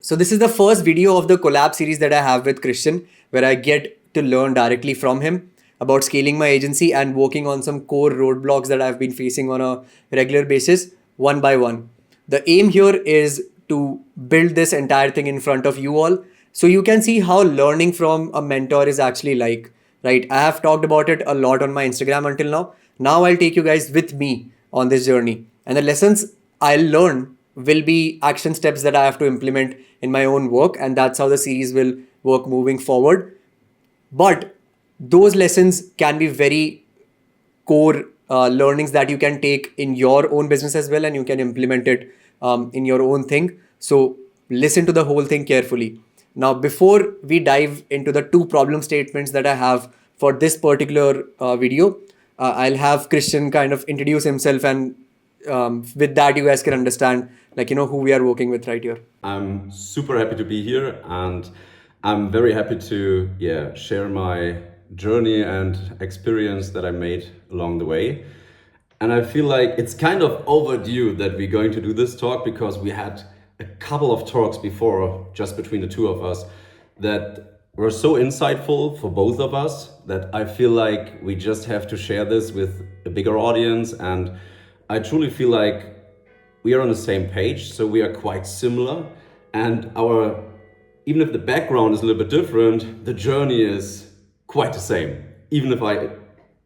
So this is the first video of the collab series that I have with Christian, where I get to learn directly from him about scaling my agency and working on some core roadblocks that I've been facing on a regular basis, one by one. The aim here is to build this entire thing in front of you all so you can see how learning from a mentor is actually like, right? I have talked about it a lot on my Instagram until now. Now I'll take you guys with me on this journey. And the lessons I'll learn will be action steps that I have to implement in my own work. And that's how the series will work moving forward. But those lessons can be very core learnings that you can take in your own business as well, and you can implement it in your own thing. So listen to the whole thing carefully. Now, before we dive into the two problem statements that I have for this particular video, I'll have Christian kind of introduce himself, and with that, you guys can understand who we are working with right here. I'm super happy to be here, and I'm very happy to share my journey and experience that I made along the way. And I feel like it's kind of overdue that we're going to do this talk, because we had a couple of talks before, just between the two of us, that were so insightful for both of us that I feel like we just have to share this with a bigger audience. And I truly feel like we are on the same page, so we are quite similar. And even if the background is a little bit different, the journey is quite the same. Even if I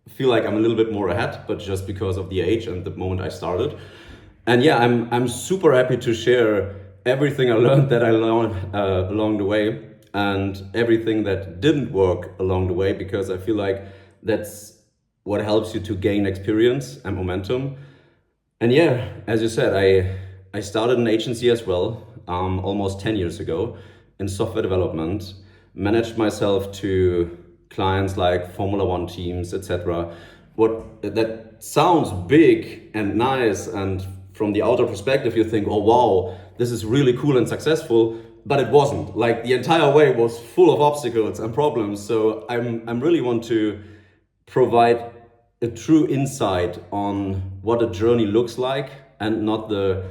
feel like I'm a little bit more ahead, but just because of the age and the moment I started. And yeah, I'm super happy to share everything I learned along the way, and everything that didn't work along the way, because I feel like that's what helps you to gain experience and momentum. And yeah, as you said, I started an agency as well, almost 10 years ago, in software development, managed myself to clients like Formula One teams, etc. That sounds big and nice, and from the outer perspective you think, oh wow, this is really cool and successful, but it wasn't. Like, the entire way was full of obstacles and problems. So I'm really want to provide a true insight on what a journey looks like, and not the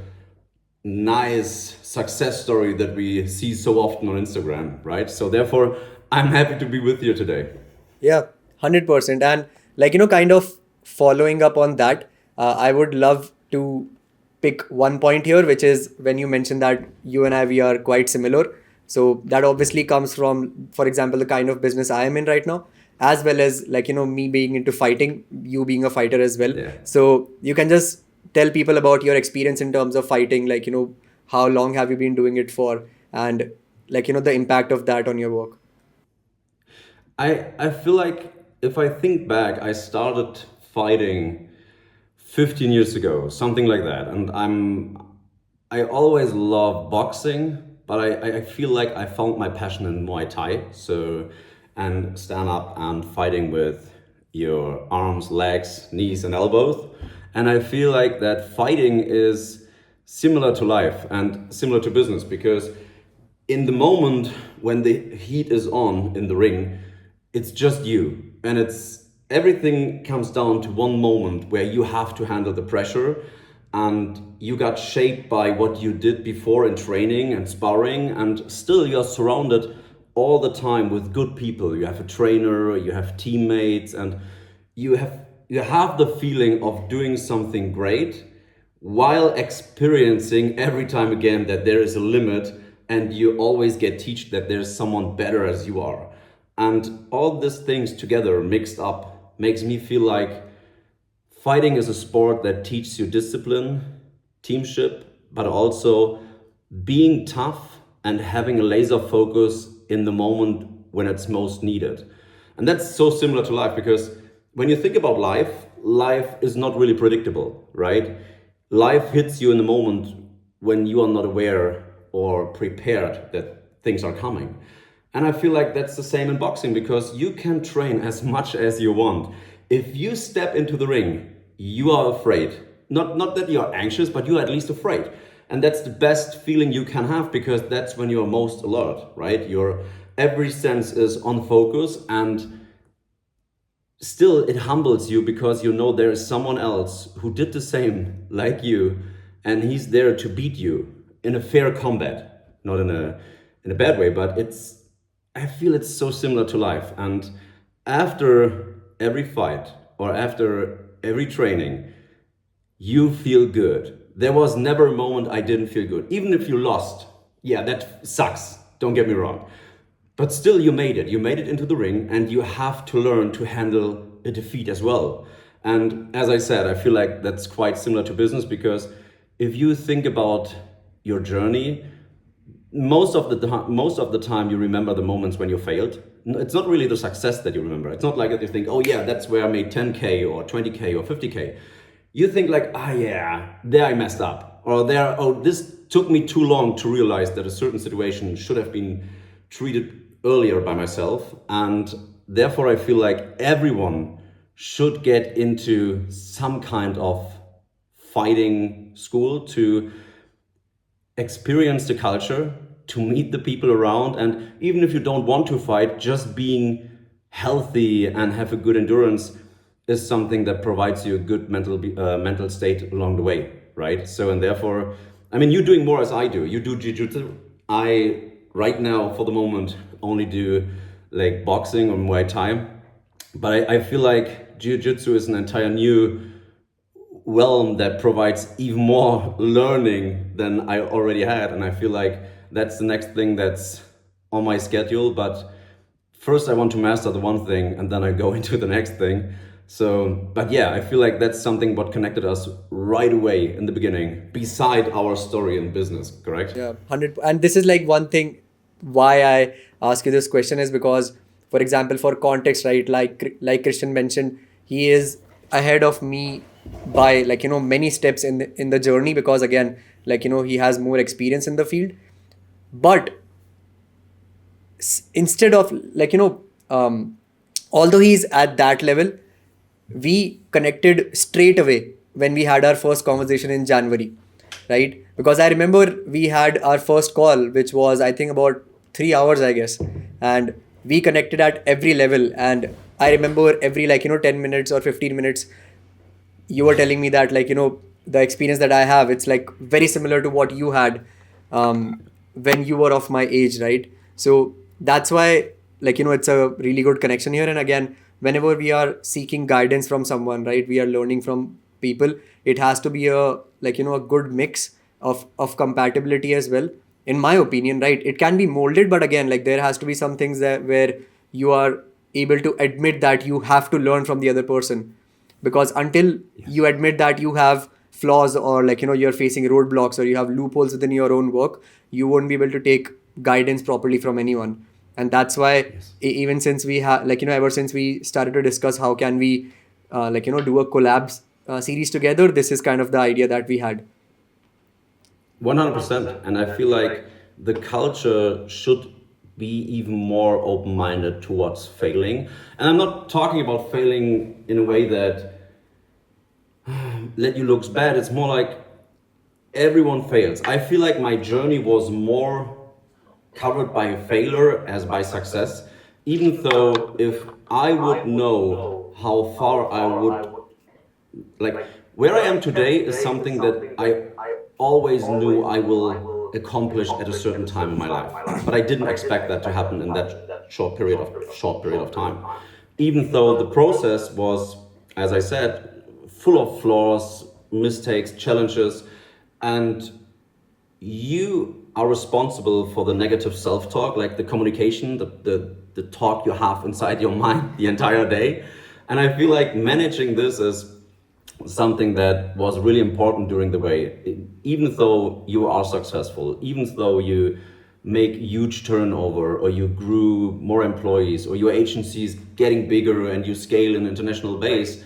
nice success story that we see so often on Instagram, right? So therefore, I'm happy to be with you today. Yeah, 100%. And kind of following up on that, I would love to pick one point here, which is when you mentioned that you and we are quite similar. So that obviously comes from, for example, the kind of business I am in right now, as well as me being into fighting, you being a fighter as well. Yeah. So you can just tell people about your experience in terms of fighting, how long have you been doing it for, and the impact of that on your work. I feel like, if I think back, I started fighting 15 years ago, something like that. And I always loved boxing, but I feel like I found my passion in Muay Thai. And stand up and fighting with your arms, legs, knees and elbows. And I feel like that fighting is similar to life and similar to business, because in the moment when the heat is on in the ring, it's just you, and everything comes down to one moment where you have to handle the pressure, and you got shaped by what you did before in training and sparring, and still you're surrounded all the time with good people. You have a trainer, you have teammates, and you have the feeling of doing something great, while experiencing every time again that there is a limit, and you always get taught that there's someone better as you are. And all these things together mixed up makes me feel like fighting is a sport that teaches you discipline, teamship, but also being tough and having a laser focus in the moment when it's most needed. And that's so similar to life, because when you think about life is not really predictable, right? Life hits you in the moment when you are not aware or prepared that things are coming. And I feel like that's the same in boxing, because you can train as much as you want. If you step into the ring, you are afraid. Not that you're anxious, but you're at least afraid. And that's the best feeling you can have, because that's when you're most alert, right? Your every sense is on focus, and still it humbles you, because you know there is someone else who did the same like you, and he's there to beat you in a fair combat. not in a bad way, but I feel it's so similar to life. And after every fight or after every training, you feel good. There was never a moment I didn't feel good. Even if you lost, yeah, that sucks. Don't get me wrong. But still, you made it. You made it into the ring, and you have to learn to handle a defeat as well. And as I said, I feel like that's quite similar to business, because if you think about your journey, most of the time you remember the moments when you failed. It's not really the success that you remember. It's not like that you think, oh yeah, that's where I made 10K or 20K or 50K. You think like, ah, yeah, there I messed up, or there, oh, this took me too long to realize that a certain situation should have been treated earlier by myself. And therefore I feel like everyone should get into some kind of fighting school to experience the culture, to meet the people around. And even if you don't want to fight, just being healthy and have a good endurance is something that provides you a good mental state along the way, right? So, and therefore, I mean, you're doing more as I do. You do jiu-jitsu. I, right now, for the moment, only do like boxing or Muay Thai. But I feel like jiu-jitsu is an entire new realm that provides even more learning than I already had. And I feel like that's the next thing that's on my schedule. But first I want to master the one thing, and then I go into the next thing. So, but yeah, I feel like that's something what connected us right away in the beginning, beside our story in business, correct? Yeah, 100. And this is like one thing why I ask you this question is because, for example, for context, right? Like Christian mentioned, he is ahead of me by like many steps in the journey, because again, like he has more experience in the field. But instead of like although he's at that level, we connected straight away when we had our first conversation in January, right? Because I remember we had our first call, which was I think about 3 hours, I guess, and we connected at every level. And I remember every 10 minutes or 15 minutes, you were telling me that the experience that I have, it's like very similar to what you had when you were of my age, right? So that's why it's a really good connection here. And again, whenever we are seeking guidance from someone, right, we are learning from people, it has to be a a good mix of compatibility as well, in my opinion, right? It can be molded, but again, like there has to be some things that where you are able to admit that you have to learn from the other person, because until you admit that you have flaws, or you're facing roadblocks, or you have loopholes within your own work, you won't be able to take guidance properly from anyone. And that's why even since we have ever since we started to discuss how can we do a collabs series together, this is kind of the idea that we had. 100%. And I feel like the culture should be even more open-minded towards failing. And I'm not talking about failing in a way that let you look bad. It's more like everyone fails. I feel like my journey was more covered by failure as by success, even though if I would know how far I would, like where I am today is something that I always knew I will accomplish at a certain time in my life, but I didn't expect that to happen in that short period of time. Even though the process was, as I said, full of flaws, mistakes, challenges, and you are responsible for the negative self-talk, like the communication, the talk you have inside your mind the entire day. And I feel like managing this is something that was really important during the way. Even though you are successful, even though you make huge turnover, or you grew more employees, or your agency is getting bigger and you scale an international base,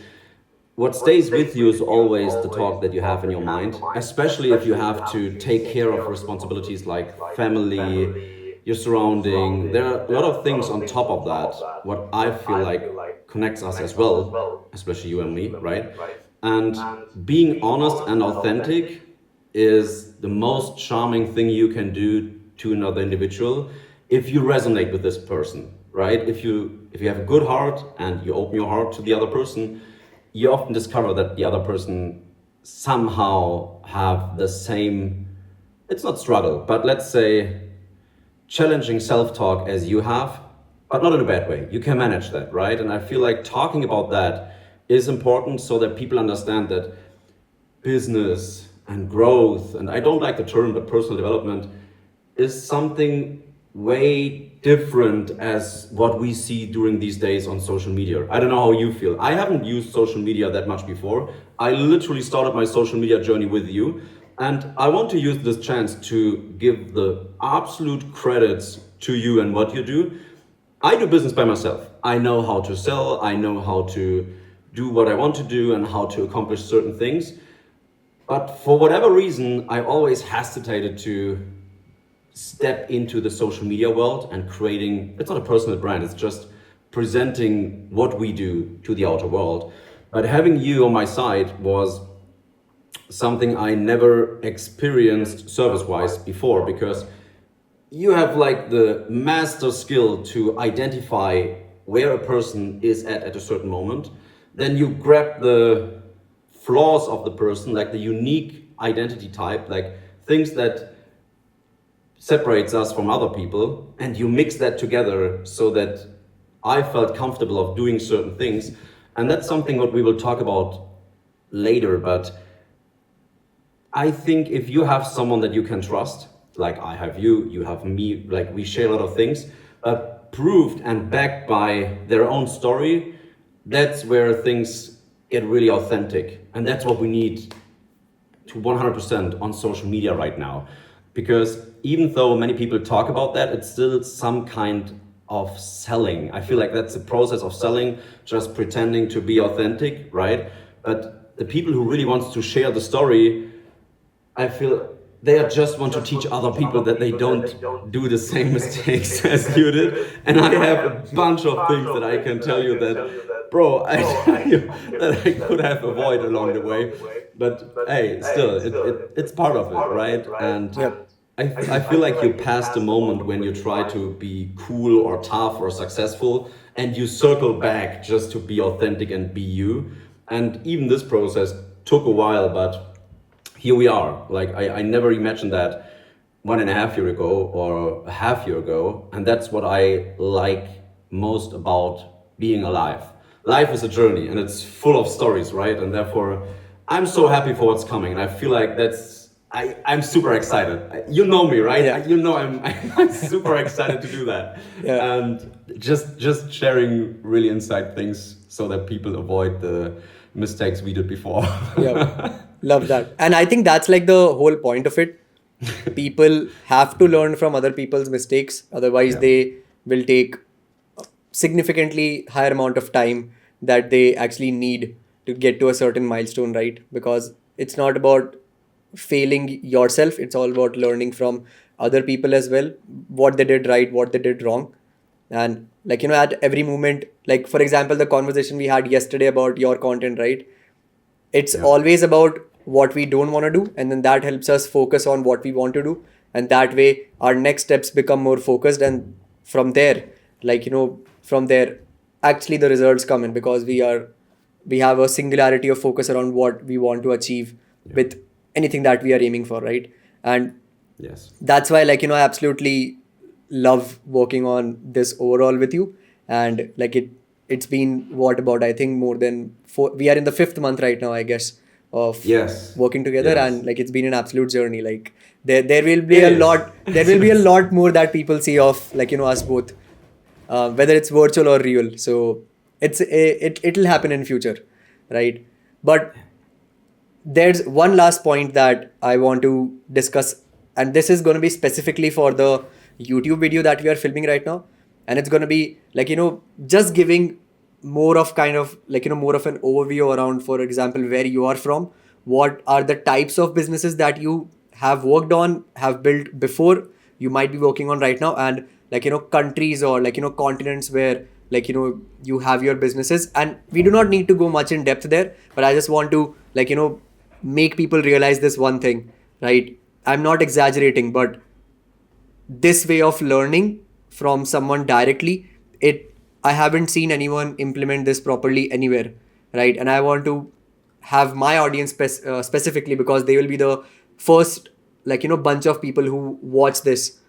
what stays with you is always the talk that you have in your mind, especially if you have to take care of responsibilities like family, your surrounding. There are a lot of things on top of that, what I feel like connects us as well, especially you and me, right? And being honest and authentic is the most charming thing you can do to another individual if you resonate with this person, right? If you have a good heart and you open your heart to the other person, you often discover that the other person somehow have the same, it's not struggle, but let's say challenging self-talk as you have, but not in a bad way. You can manage that, right? And I feel like talking about that is important so that people understand that business and growth, and I don't like the term, but personal development is something way different as what we see during these days on social media. I don't know how you feel. I haven't used social media that much before. I literally started my social media journey with you, and I want to use this chance to give the absolute credits to you and what you do. I do business by myself. I know how to sell, I know how to do what I want to do and how to accomplish certain things. But for whatever reason, I always hesitated to step into the social media world and creating, it's not a personal brand, it's just presenting what we do to the outer world. But having you on my side was something I never experienced service-wise before, because you have like the master skill to identify where a person is at a certain moment. Then you grab the flaws of the person, like the unique identity type, like things that separates us from other people, and you mix that together so that I felt comfortable of doing certain things. And that's something what we will talk about later. But I think if you have someone that you can trust, like I have you, you have me, like we share a lot of things, but proved and backed by their own story, that's where things get really authentic. And that's what we need to 100% on social media right now. Because even though many people talk about that, it's still some kind of selling. I feel like that's a process of selling, just pretending to be authentic, right? But the people who really want to share the story, I feel they just want to teach other people that they don't do the same mistakes as you did. And I have a bunch of things that I can tell you that, bro, I tell you that I could have avoided along the way. But hey, still, it's part of it, right? And Yep. I feel like you passed the moment when you try to be cool or tough or successful, and you circle back just to be authentic and be you. And even this process took a while, but here we are. Like I never imagined that 1.5 years ago or a half year ago. And that's what I like most about being alive. Life is a journey and it's full of stories, right? And therefore I'm so happy for what's coming. And I feel like I'm super excited. You know me, right? Yeah. You know I'm super excited to do that. Yeah. And just sharing really inside things so that people avoid the mistakes we did before. Yeah. Love that. And I think that's like the whole point of it. People have to learn from other people's mistakes. Otherwise, Yeah. they will take significantly higher amount of time that they actually need to get to a certain milestone, right? Because it's not about failing yourself, it's all about learning from other people as well, what they did right, what they did wrong. And like, at every moment, like for example, the conversation we had yesterday about your content, right? It's Yeah. always about what we don't want to do, and then that helps us focus on what we want to do, and that way our next steps become more focused, and from there, like, from there actually the results come in, because we have a singularity of focus around what we want to achieve with anything that we are aiming for, right? And Yes. that's why, like, I absolutely love working on this overall with you. And like, it's been what, about, I think, more than four, we are in the 5th month right now, I guess, of Yes. working together. Yes. And like, it's been an absolute journey. Like, there will be It a is. lot, there will be a lot more that people see of, like, us both, whether it's virtual or real. So it'll happen in future, right? But there's one last point that I want to discuss, and this is going to be specifically for the YouTube video that we are filming right now. And it's going to be like, just giving more of kind of like, more of an overview around, for example, where you are from, what are the types of businesses that you have worked on, have built before, you might be working on right now, and like, countries or like, continents where like, you have your businesses. And we do not need to go much in depth there, but I just want to like, make people realize this one thing, right? I'm not exaggerating, but this way of learning from someone directly, I haven't seen anyone implement this properly anywhere, right? And I want to have my audience specifically, because they will be the first, like, bunch of people who watch this,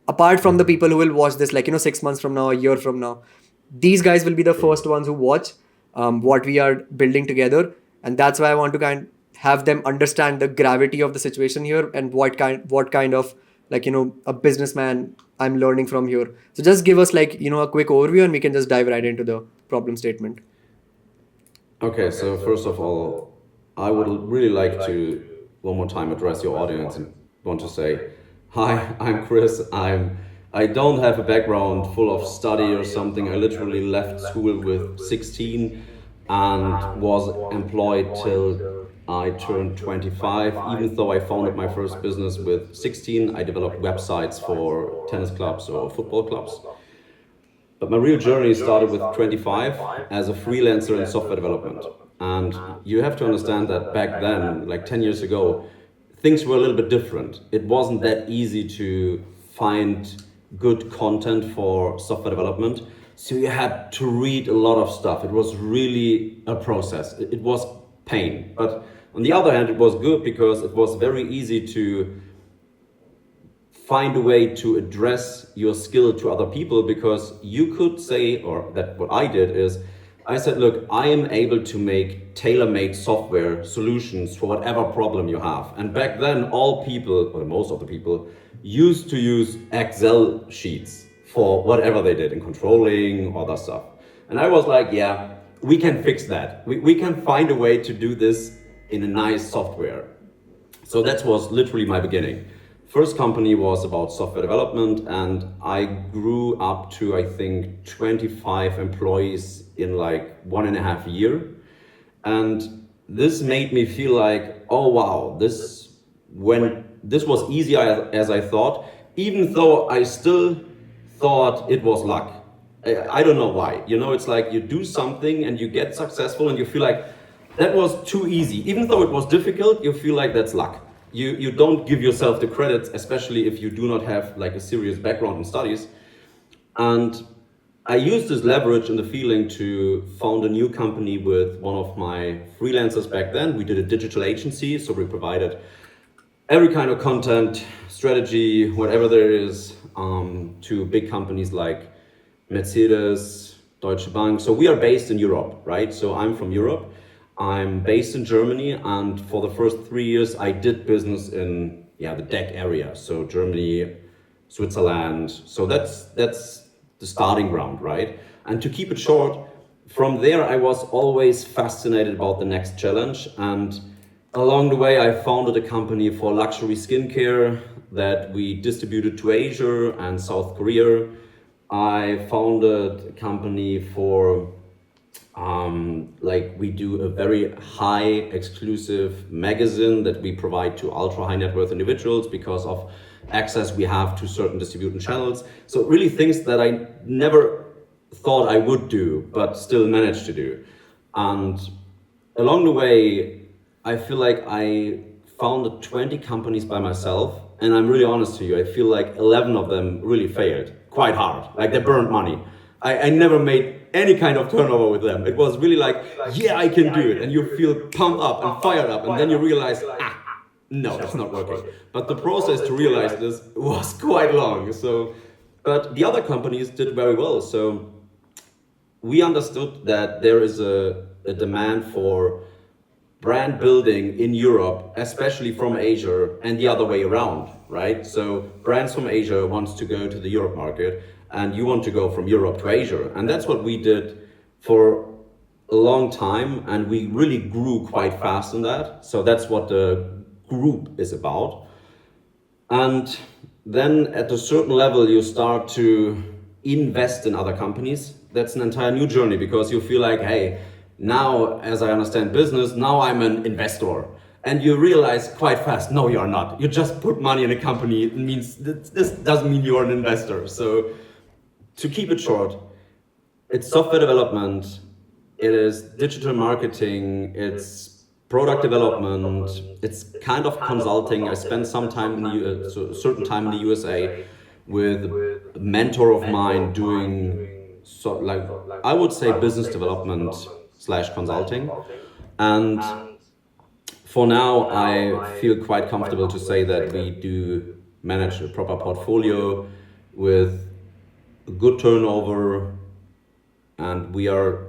apart from the people who will watch this, like, 6 months from now, a year from now, these guys will be the first ones who watch what we are building together. And that's why I want to have them understand the gravity of the situation here, and what kind of, like, a businessman I'm learning from here. So just give us, like, a quick overview, and we can just dive right into the problem statement. Okay, so first of all, I would really like to one more time address your audience and want to say, hi, I'm Chris. I don't have a background full of study or something. I literally left school with 16 and was employed till I turned 25. Even though I founded my first business with 16, I developed websites for tennis clubs or football clubs. But my real journey started with 25 as a freelancer in software development. And you have to understand that back then, like 10 years ago, things were a little bit different. It wasn't that easy to find good content for software development. So you had to read a lot of stuff. It was really a process. It was pain. But on the other hand, it was good because it was very easy to find a way to address your skill to other people, because you could say, or that what I did is, I said, look, I am able to make tailor-made software solutions for whatever problem you have. And back then, all people, or most of the people, used to use Excel sheets for whatever they did in controlling, other stuff. And I was like, yeah, we can fix that. We can find a way to do this in a nice software. So that was literally my beginning. First company was about software development, and I grew up to, I think, 25 employees in like 1.5 years. And this made me feel like, oh wow, this was easier as I thought, even though I still thought it was luck. I don't know why. It's like you do something and you get successful and you feel like that was too easy. Even though it was difficult, you feel like that's luck. You don't give yourself the credits, especially if you do not have like a serious background in studies. And I used this leverage and the feeling to found a new company with one of my freelancers back then. We did a digital agency, so we provided every kind of content, strategy, whatever there is, to big companies like Mercedes, Deutsche Bank. So we are based in Europe, right? So I'm from Europe. I'm based in Germany, and for the first 3 years I did business in the DACH area, so Germany, Switzerland. So that's the starting ground, right? And to keep it short, from there I was always fascinated about the next challenge, and along the way I founded a company for luxury skincare that we distributed to Asia and South Korea. I founded a company for we do a very high exclusive magazine that we provide to ultra high net worth individuals because of access we have to certain distribution channels. So really things that I never thought I would do, but still managed to do. And along the way, I feel like I founded 20 companies by myself. And I'm really honest to you, I feel like 11 of them really failed quite hard. Like they burned money. I never made any kind of turnover with them. It was really like, yeah, I can do it. And you feel pumped up and fired up. And then you realize, no, it's not working. But the process to realize this was quite long. But the other companies did very well. So we understood that there is a demand for brand building in Europe, especially from Asia, and the other way around, right? So brands from Asia wants to go to the Europe market, and you want to go from Europe to Asia. And that's what we did for a long time, and we really grew quite fast in that. So that's what the group is about. And then at a certain level, you start to invest in other companies. That's an entire new journey, because you feel like, hey, now, as I understand business, now I'm an investor. And you realize quite fast, no, you're not. You just put money in a company. It means this doesn't mean you're an investor. So to keep it short, it's software development, it is digital marketing, it's product development, it's kind of consulting. I spent some time in a certain time in the USA with a mentor of mine doing I would say business development / consulting. And for now, I feel quite comfortable to say that we do manage a proper portfolio. with a good turnover, and we are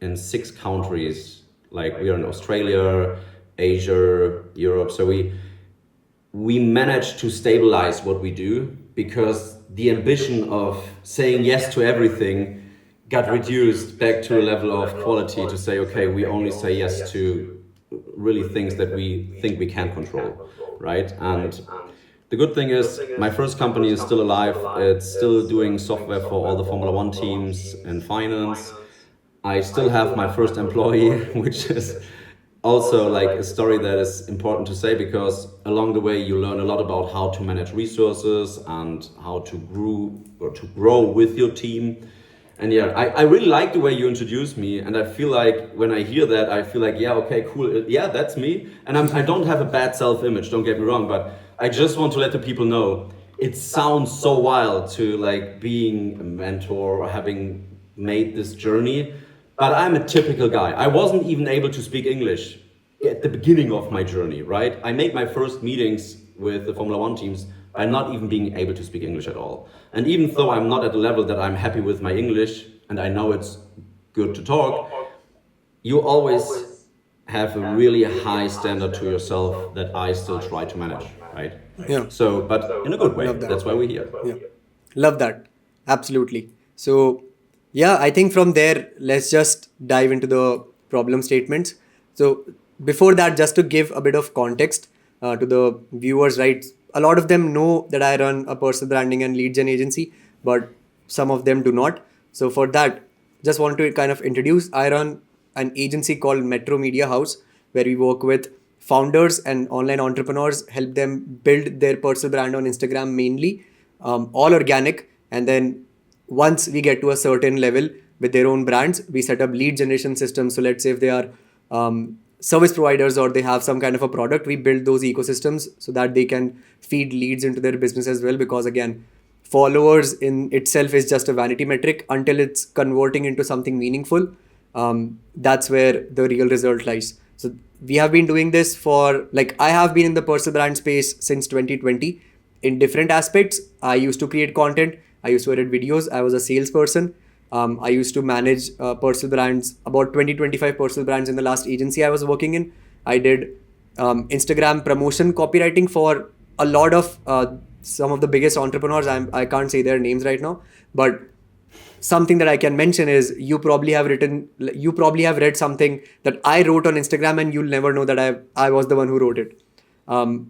in 6 countries. Like we are in Australia, Asia, Europe. So we managed to stabilize what we do because the ambition of saying yes to everything got reduced back to a level of quality to say, okay, we only say yes to really things that we think we can control, right? And the good thing is my first company is still alive. It's still doing software for all the Formula One teams and finance. I still have my first employee, which is also like a story that is important to say because along the way you learn a lot about how to manage resources and how to grow with your team. And yeah, I really like the way you introduced me, and I feel like when I hear that, I feel like, yeah, okay, cool, yeah, that's me. And I don't have a bad self-image, don't get me wrong, but I just want to let the people know it sounds so wild to like being a mentor or having made this journey, but I'm a typical guy. I wasn't even able to speak English at the beginning of my journey, right? I made my first meetings with the Formula One teams by not even being able to speak English at all. And even though I'm not at the level that I'm happy with my English and I know it's good to talk, you always have a really high standard to yourself that I still try to manage, right? Yeah. So, but in a good way. Love that. That's why we're here. Yeah. Love that. Absolutely. So, yeah, I think from there, let's just dive into the problem statements. So, before that, just to give a bit of context to the viewers, right? A lot of them know that I run a personal branding and lead gen agency, but some of them do not. So, for that, just want to kind of introduce, I run an agency called Metro Media House, where we work with founders and online entrepreneurs, help them build their personal brand on Instagram mainly, all organic. And then once we get to a certain level with their own brands, we set up lead generation systems. So let's say if they are service providers or they have some kind of a product, we build those ecosystems so that they can feed leads into their business as well. Because again, followers in itself is just a vanity metric until it's converting into something meaningful. That's where the real result lies. So we have been doing this for, like, I have been in the personal brand space since 2020 in different aspects. I used to create content. I used to edit videos. I was a salesperson. I used to manage personal brands, about 20-25 personal brands in the last agency I was working in. I did Instagram promotion copywriting for a lot of some of the biggest entrepreneurs. I can't say their names right now, but something that I can mention is you probably have read something that I wrote on Instagram, and you'll never know that I was the one who wrote it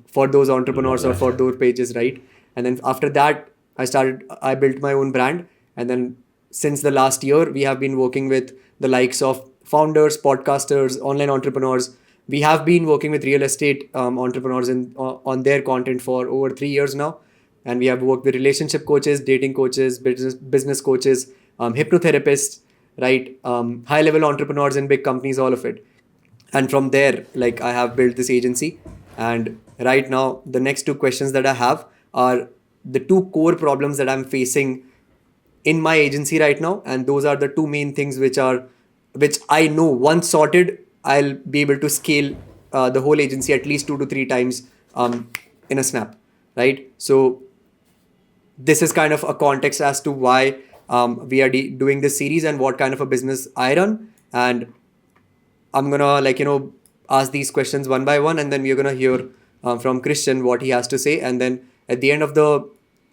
for those entrepreneurs or for those pages, right? And then after that, I built my own brand, and then since the last year, we have been working with the likes of founders, podcasters, online entrepreneurs. We have been working with real estate entrepreneurs on their content for over 3 years now. And we have worked with relationship coaches, dating coaches, business coaches, hypnotherapists, right? High level entrepreneurs in big companies, all of it. And from there, like, I have built this agency. And right now, the next two questions that I have are the two core problems that I'm facing in my agency right now. And those are the two main things which I know once sorted, I'll be able to scale the whole agency at least 2 to 3 times in a snap, right? So this is kind of a context as to why we are doing this series and what kind of a business I run. And I'm gonna ask these questions one by one, and then we're gonna hear from Christian what he has to say. And then at the end of the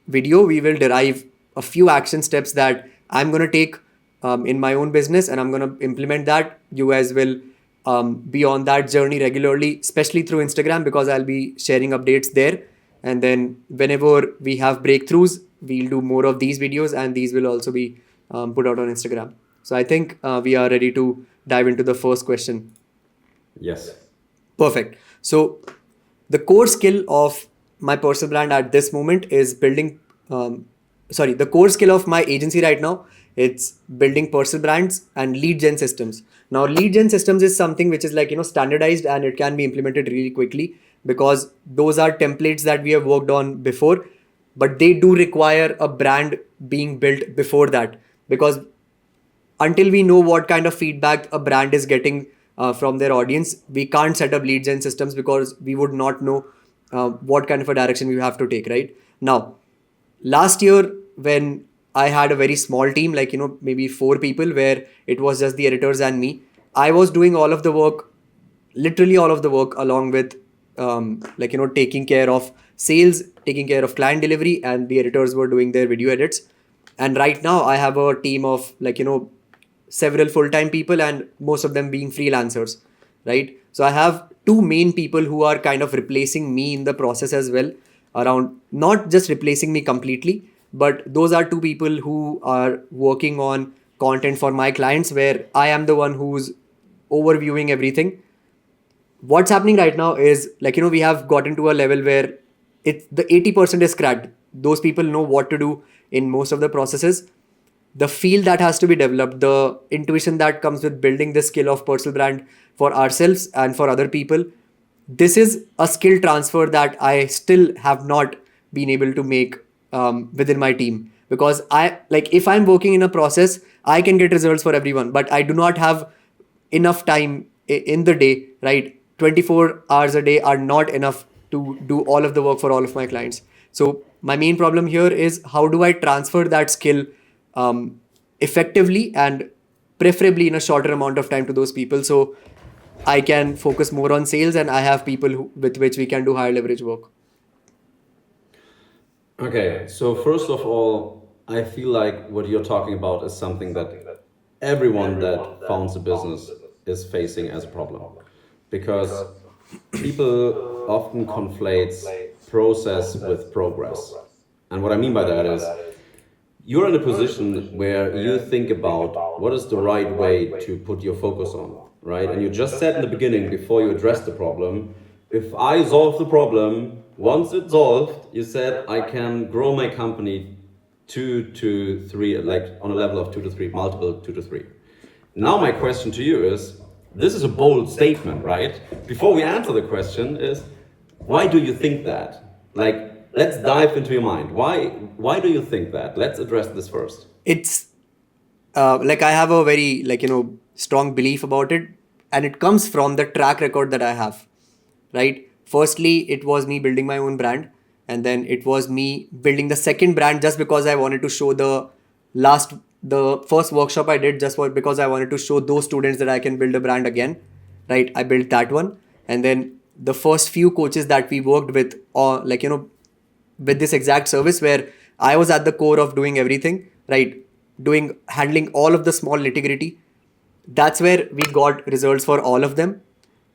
video, we will derive a few action steps that I'm gonna take in my own business, and I'm gonna implement that. You guys will be on that journey regularly, especially through Instagram, because I'll be sharing updates there. And then whenever we have breakthroughs, we'll do more of these videos, and these will also be put out on Instagram. So I think we are ready to dive into the first question. Yes. Perfect. So the core skill of my personal brand at this moment is the core skill of my agency right now, it's building personal brands and lead gen systems. Now, lead gen systems is something which is standardized, and it can be implemented really quickly because those are templates that we have worked on before, but they do require a brand being built before that, because until we know what kind of feedback a brand is getting from their audience, we can't set up lead gen systems because we would not know what kind of a direction we have to take, right? Now, last year, when I had a very small team, like, maybe 4 people, where it was just the editors and me. I was doing all of the work, literally all of the work, along with, taking care of sales, taking care of client delivery, and the editors were doing their video edits. And right now I have a team of, several full-time people, and most of them being freelancers, right? So I have 2 main people who are kind of replacing me in the process as well, around, not just replacing me completely, but those are 2 people who are working on content for my clients, where I am the one who's overviewing everything. What's happening right now is, we have gotten to a level where the 80% is cracked. Those people know what to do in most of the processes. The feel that has to be developed, the intuition that comes with building this skill of personal brand for ourselves and for other people, this is a skill transfer that I still have not been able to make within my team. Because if I'm working in a process, I can get results for everyone, but I do not have enough time in the day, right? 24 hours a day are not enough to do all of the work for all of my clients. So my main problem here is, how do I transfer that skill effectively and preferably in a shorter amount of time to those people, so I can focus more on sales and I have people with which we can do higher leverage work. Okay, so first of all, I feel like what you're talking about is something that everyone that founds a business is facing as a problem, because people often conflates process with progress. And what I mean by that is, you're in a position where you think about what is the right way to put your focus on, right? And you just said in the beginning, before you address the problem, if I solve the problem, once it's solved, you said I can grow my company 2 to 3, like on a level of 2 to 3, multiple 2 to 3. Now my question to you is, this is a bold statement, right? Before we answer the question is, why do you think that? Like, let's dive into your mind. Why do you think that? Let's address this first. It's I have a very strong belief about it, and it comes from the track record that I have, right? Firstly, it was me building my own brand, and then it was me building the second brand just because I wanted to show the first workshop I did because I wanted to show those students that I can build a brand again, right? I built that one, and then the first few coaches that we worked with, with this exact service, where I was at the core of doing everything, right? Handling all of the small nitty-gritty. That's where we got results for all of them,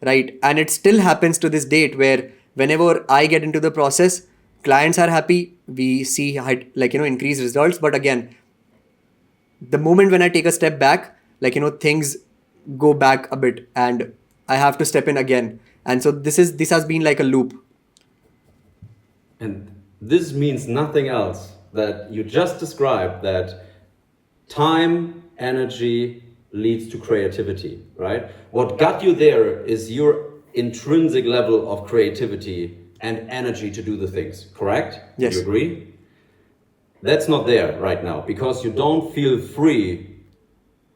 right? And it still happens to this date, where whenever I get into the process, clients are happy, we see increased results. But again, the moment when I take a step back, things go back a bit and I have to step in again. And so this has been like a loop. And this means nothing else that you just described, that time, energy leads to creativity, right? What got you there is your intrinsic level of creativity and energy to do the things, correct? Yes. Do you agree? That's not there right now because you don't feel free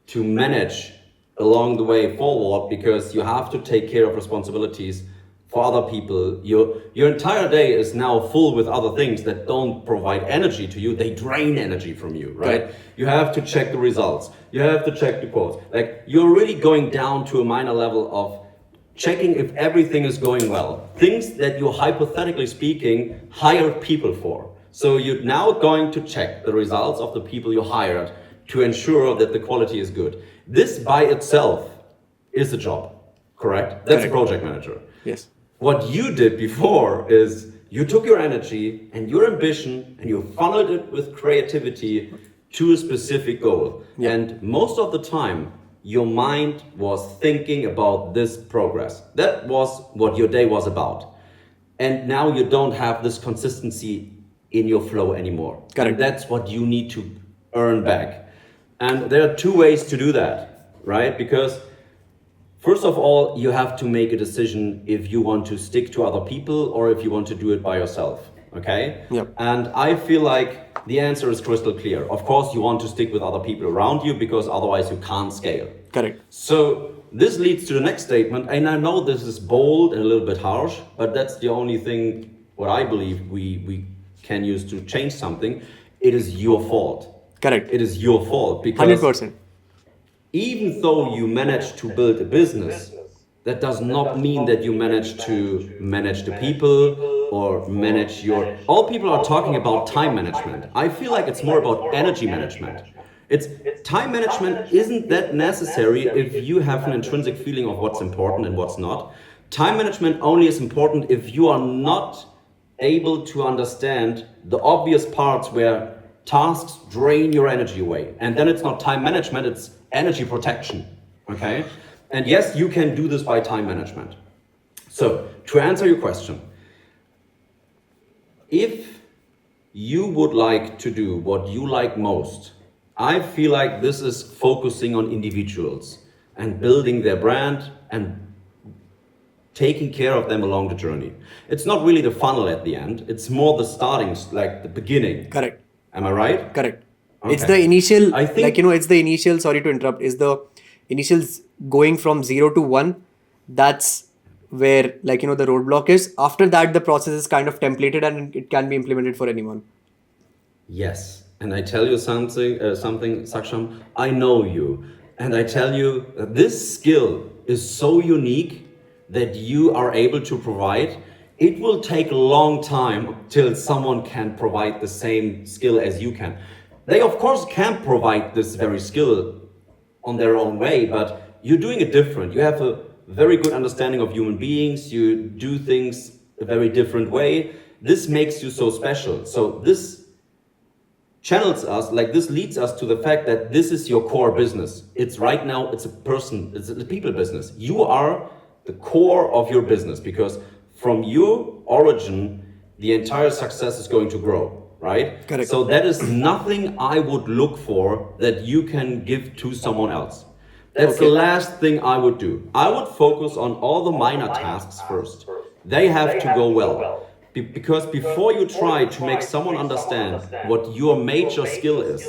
to manage along the way forward, because you have to take care of responsibilities for other people. Your entire day is now full with other things that don't provide energy to you. They drain energy from you, right? Right. You have to check the results. You have to check the quotes. Like, you're really going down to a minor level of checking if everything is going well. Things that you're, hypothetically speaking, hired people for. So you're now going to check the results of the people you hired to ensure that the quality is good. This by itself is a job, correct? That's Correct. a project manager. Yes. What you did before is you took your energy and your ambition and you funneled it with creativity to a specific goal. Yeah. And most of the time, your mind was thinking about this progress. That was what your day was about. And now you don't have this consistency in your flow anymore. Correct. And that's what you need to earn back. And there are 2 ways to do that, right? Because first of all, you have to make a decision if you want to stick to other people or if you want to do it by yourself, okay? Yep. And I feel like the answer is crystal clear. Of course, you want to stick with other people around you because otherwise you can't scale. Correct. So this leads to the next statement, and I know this is bold and a little bit harsh, but that's the only thing what I believe we can use to change something, it is your fault. Correct. It is your fault because 100%. even though you manage to build a business, that does not mean that you manage to manage the people or manage your. All people are talking about time management. I feel like it's more about energy management. It's time management isn't that necessary if you have an intrinsic feeling of what's important and what's not. Time management only is important if you are not able to understand the obvious parts where tasks drain your energy away. And then it's not time management, it's energy protection. Okay? And yes, you can do this by time management. So, to answer your question, if you would like to do what you like most, I feel like this is focusing on individuals and building their brand and taking care of them along the journey. It's not really the funnel at the end, it's more the starting, like the beginning. Correct. Am I right? Correct. Okay. It's the initial, I think, like, it's the initial, sorry to interrupt, is the initial going from 0 to 1. That's where, like, the roadblock is. After that, the process is kind of templated and it can be implemented for anyone. yes. And I tell you something, Saksham, I know you. And I tell you that this skill is so unique that you are able to provide. It will take a long time till someone can provide the same skill as you can. They of course can provide this very skill on their own way, but you're doing it different. You have a very good understanding of human beings. You do things a very different way. This makes you so special. So this channels us, like this leads us to the fact that this is your core business. It's right now, it's a people business. You are the core of your business because from your origin, the entire success is going to grow, right? Correct. So that is nothing I would look for that you can give to someone else. That's the last thing I would do. I would focus on all the minor tasks first. They have to go well. Because before you try to make someone understand what your major skill is,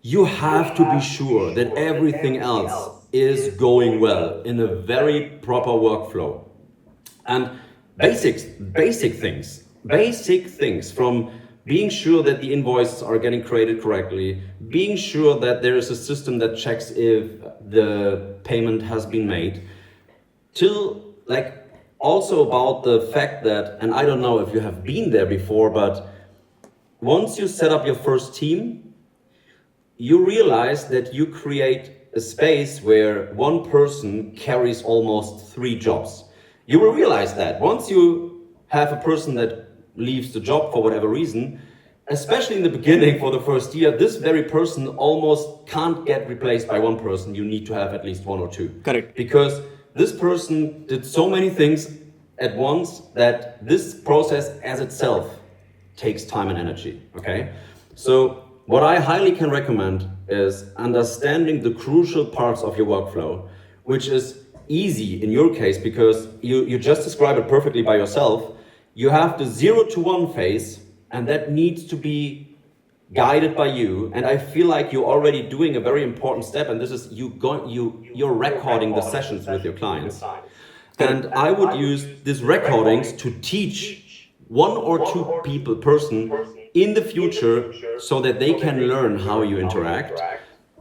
you have to be sure that everything else is going well in a very proper workflow. And basic things from being sure that the invoices are getting created correctly, being sure that there is a system that checks if the payment has been made, till like also about the fact that, and I don't know if you have been there before, but once you set up your first team, you realize that you create a space where one person carries almost 3 jobs. You will realize that once you have a person that leaves the job for whatever reason, especially in the beginning for the first year, this very person almost can't get replaced by one person. You need to have at least 1 or 2. Correct. Because this person did so many things at once that this process as itself takes time and energy, okay? So what I highly can recommend is understanding the crucial parts of your workflow, which is easy in your case because you just described it perfectly by yourself. You have the 0 to 1 phase, and that needs to be guided by you. And I feel like you're already doing a very important step, and this is you're recording the sessions with your clients. And I would use these recordings to teach 1 or 2 person in the future so that they can learn how you interact.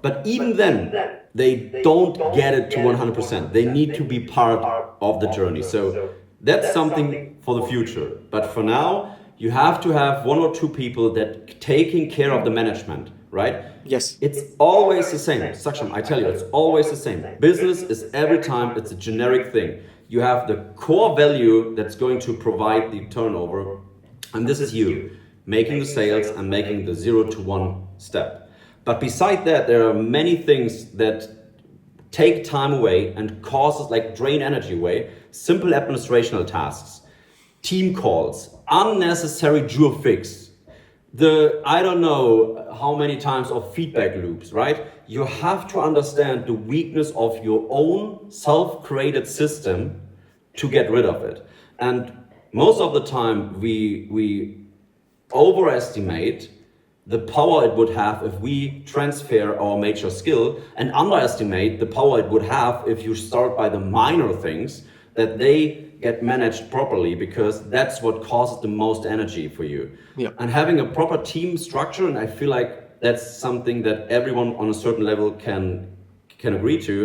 But even then, they don't get it to 100%. They need to be part of the journey. So that's something for the future. But for now, you have to have 1 or 2 people that taking care of the management, right? Yes. It's always the same. Saksham, I tell you, it's always the same. Business is every time, it's a generic thing. You have the core value that's going to provide the turnover, and this is you, making the sales and making the 0 to 1 step. But beside that, there are many things that take time away and causes like drain energy away. Simple administrational tasks, team calls, unnecessary jure fix, I don't know how many times of feedback loops, right? You have to understand the weakness of your own self-created system to get rid of it. And most of the time we overestimate the power it would have if we transfer our major skill and underestimate the power it would have if you start by the minor things that they get managed properly, because that's what causes the most energy for you. Yeah. And having a proper team structure, and I feel like that's something that everyone on a certain level can agree to.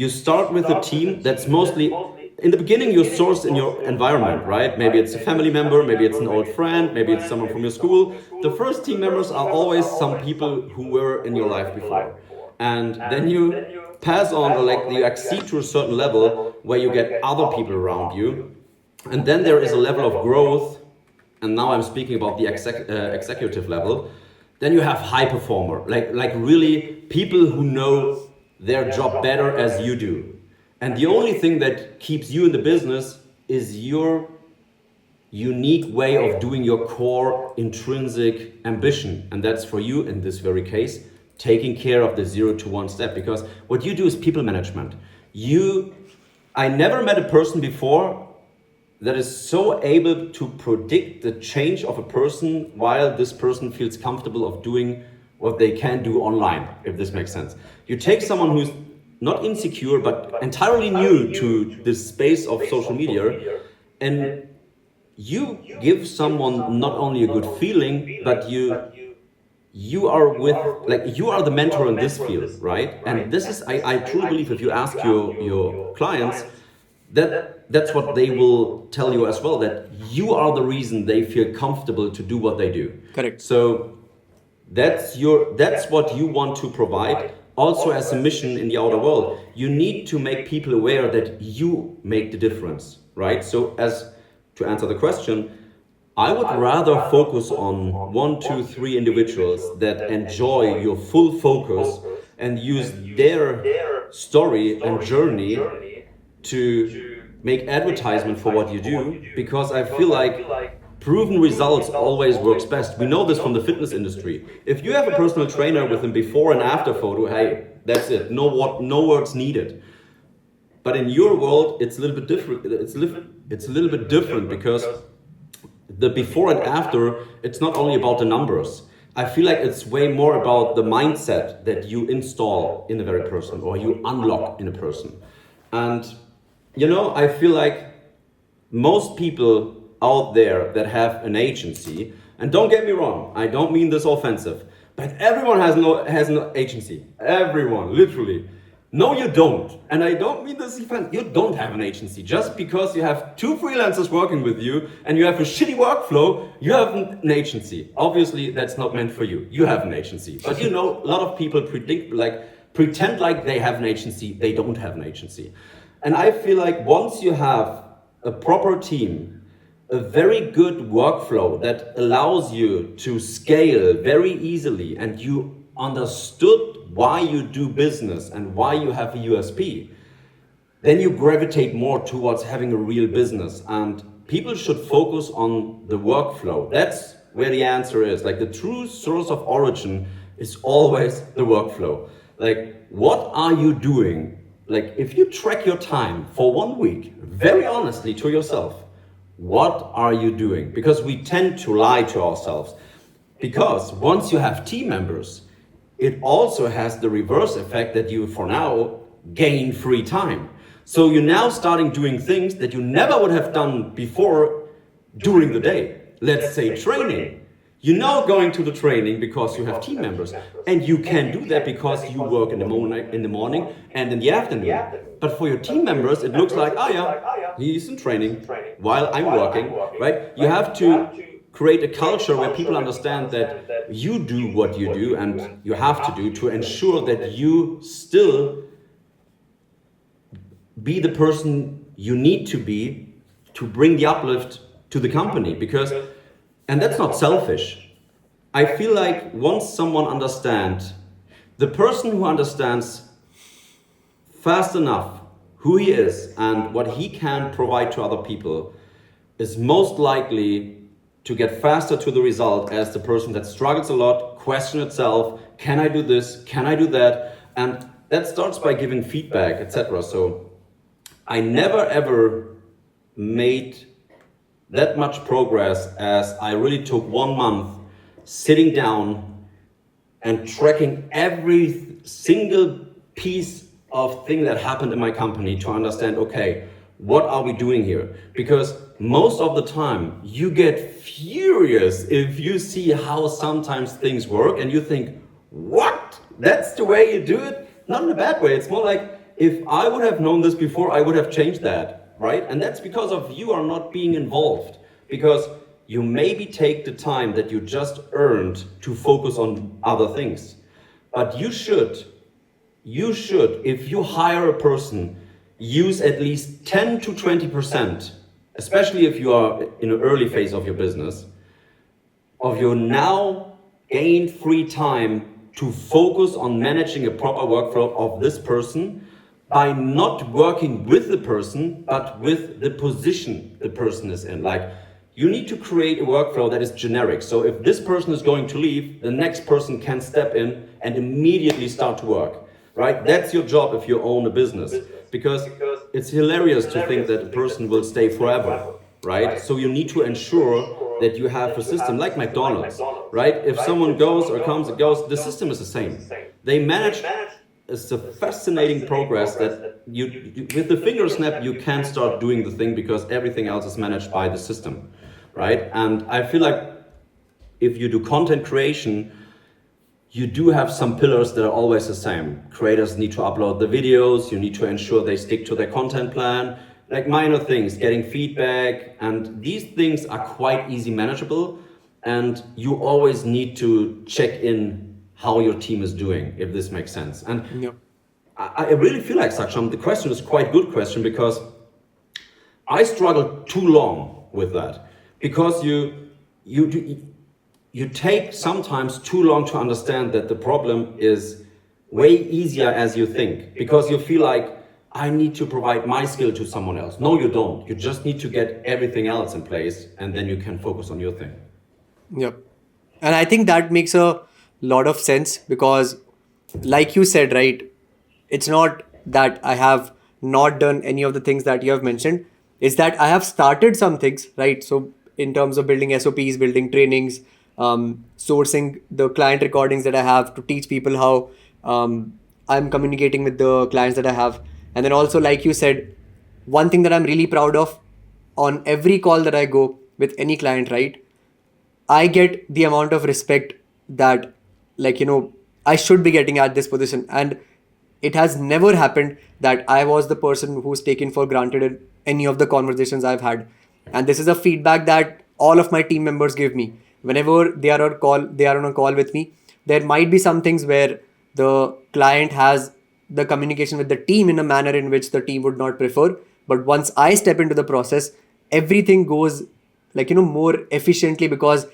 You start with a team that's mostly, in the beginning, you're sourced in your environment, right? Maybe it's a family member, maybe it's an old friend, maybe it's someone from your school. The first team members are always some people who were in your life before. And then you pass on, or like you accede to a certain level where you get other people around you. And then there is a level of growth, and now I'm speaking about the executive level. Then you have high performer, like really people who know their job better as you do. And the only thing that keeps you in the business is your unique way of doing your core intrinsic ambition. And that's for you, in this very case, taking care of the 0 to 1 step. Because what you do is people management. I never met a person before that is so able to predict the change of a person while this person feels comfortable of doing what they can do online, if this makes sense. You take someone who's not insecure, but entirely new to this space of social media, and you give someone not only a good feeling, but you are with, like, you are the mentor in this field, right? And this is, I truly believe, if you ask your clients, that's what they will tell you as well, that you are the reason they feel comfortable to do what they do. Correct. So that's what you want to provide. Also, as a mission in the outer world, you need to make people aware that you make the difference, right? So, as to answer the question, I would rather focus on 1, 2, 3 individuals that enjoy your full focus and use their story and journey to make advertisement for what you do, because I feel like proven results always works best. We know this from the fitness industry. If you have a personal trainer with a before and after photo, hey, that's it. No words needed. But in your world, it's a little bit different. It's a little bit different, because the before and after, it's not only about the numbers. I feel like it's way more about the mindset that you install in a very person, or you unlock in a person. And I feel like most people out there that have an agency, and don't get me wrong, I don't mean this offensive, but everyone has no agency. Everyone, literally. No, you don't. And I don't mean this offensive. You don't have an agency. Just because you have 2 freelancers working with you and you have a shitty workflow, you have an agency. Obviously, that's not meant for you. You have an agency. But a lot of people pretend like they have an agency. They don't have an agency. And I feel like once you have a proper team, a very good workflow that allows you to scale very easily, and you understood why you do business and why you have a USP, then you gravitate more towards having a real business. And people should focus on the workflow. That's where the answer is. Like, the true source of origin is always the workflow. Like, what are you doing? Like, if you track your time for 1 week, very honestly to yourself, what are you doing? Because we tend to lie to ourselves. Because once you have team members, it also has the reverse effect that you, for now, gain free time. So you're now starting doing things that you never would have done before during the day. Let's say training. You're now going to the training because you have team members, and you can do that because you work in the morning and in the afternoon. But for your team members, it looks like, oh yeah, he's in training while I'm working, right? You have to create a culture where people understand that you do what you do and you have to do to ensure that you still be the person you need to be to bring the uplift to the company. And that's not selfish. I feel like once someone understands, the person who understands fast enough who he is and what he can provide to other people is most likely to get faster to the result as the person that struggles a lot, question itself, can I do this, can I do that? And that starts by giving feedback, etc. So I never ever made that much progress as I really took 1 month sitting down and tracking every single piece of thing that happened in my company to understand, okay, what are we doing here? Because most of the time you get furious if you see how sometimes things work and you think, what? That's the way you do it? Not in a bad way. It's more like, if I would have known this before, I would have changed that, right? And that's because of you are not being involved. Because you maybe take the time that you just earned to focus on other things. But you should, if you hire a person, use at least 10 to 20%, especially if you are in an early phase of your business, of your now gained free time to focus on managing a proper workflow of this person by not working with the person, but with the position the person is in. Like, you need to create a workflow that is generic. So if this person is going to leave, the next person can step in and immediately start to work, right? That's your job if you own a business, because it's hilarious to think that a person will stay forever, right? So you need to ensure that you have a system like McDonald's, right? If someone goes or comes and goes, the system is the same. They manage. It's a fascinating progress that you with the finger snap, you can start doing the thing because everything else is managed by the system, right? And I feel like if you do content creation, you do have some pillars that are always the same. Creators need to upload the videos, you need to ensure they stick to their content plan, like minor things, getting feedback, and these things are quite easy manageable, and you always need to check in how your team is doing, if this makes sense. And Yep. I really feel like, Saksham, the question is quite a good question, because I struggled too long with that. Because you take sometimes too long to understand that the problem is way easier as you think, because you feel like, I need to provide my skill to someone else. No, you don't. You just need to get everything else in place, and then you can focus on your thing. Yep. And I think that makes a lot of sense because, like you said, right, it's not that I have not done any of the things that you have mentioned. It's that I have started some things, right? So in terms of building SOPs, building trainings, sourcing the client recordings that I have to teach people how I'm communicating with the clients that I have. And then also, like you said, one thing that I'm really proud of on every call that I go with any client, right? I get the amount of respect that, like, I should be getting at this position. And it has never happened that I was the person who's taken for granted in any of the conversations I've had. And this is a feedback that all of my team members give me. Whenever they are on a call with me, there might be some things where the client has the communication with the team in a manner in which the team would not prefer. But once I step into the process, everything goes more efficiently because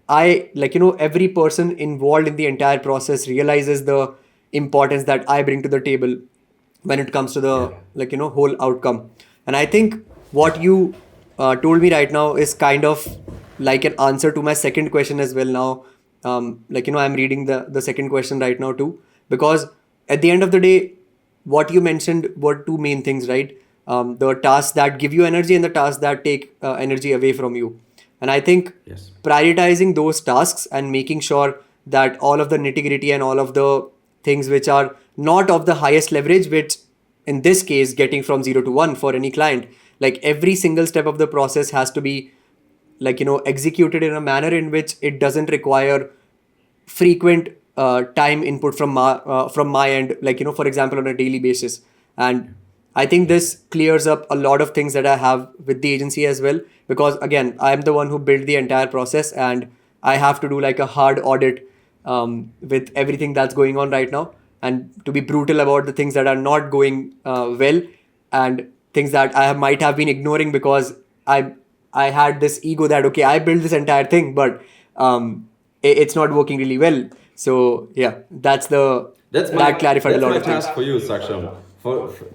every person involved in the entire process realizes the importance that I bring to the table when it comes to the whole outcome. And I think what you told me right now is kind of like an answer to my second question as well now. I'm reading the second question right now too, because at the end of the day, what you mentioned were two main things, right? The tasks that give you energy and the tasks that take energy away from you. And I think Yes. prioritizing those tasks and making sure that all of the nitty gritty and all of the things which are not of the highest leverage, which in this case, getting from 0 to 1 for any client, like every single step of the process has to be executed in a manner in which it doesn't require frequent time input from my end, for example, on a daily basis. And I think this clears up a lot of things that I have with the agency as well, because again, I'm the one who built the entire process and I have to do like a hard audit with everything that's going on right now, and to be brutal about the things that are not going well, and things that I might have been ignoring because I had this ego that, okay, I built this entire thing, but it's not working really well. So yeah, that clarified a lot of things. Task for you, Saksham.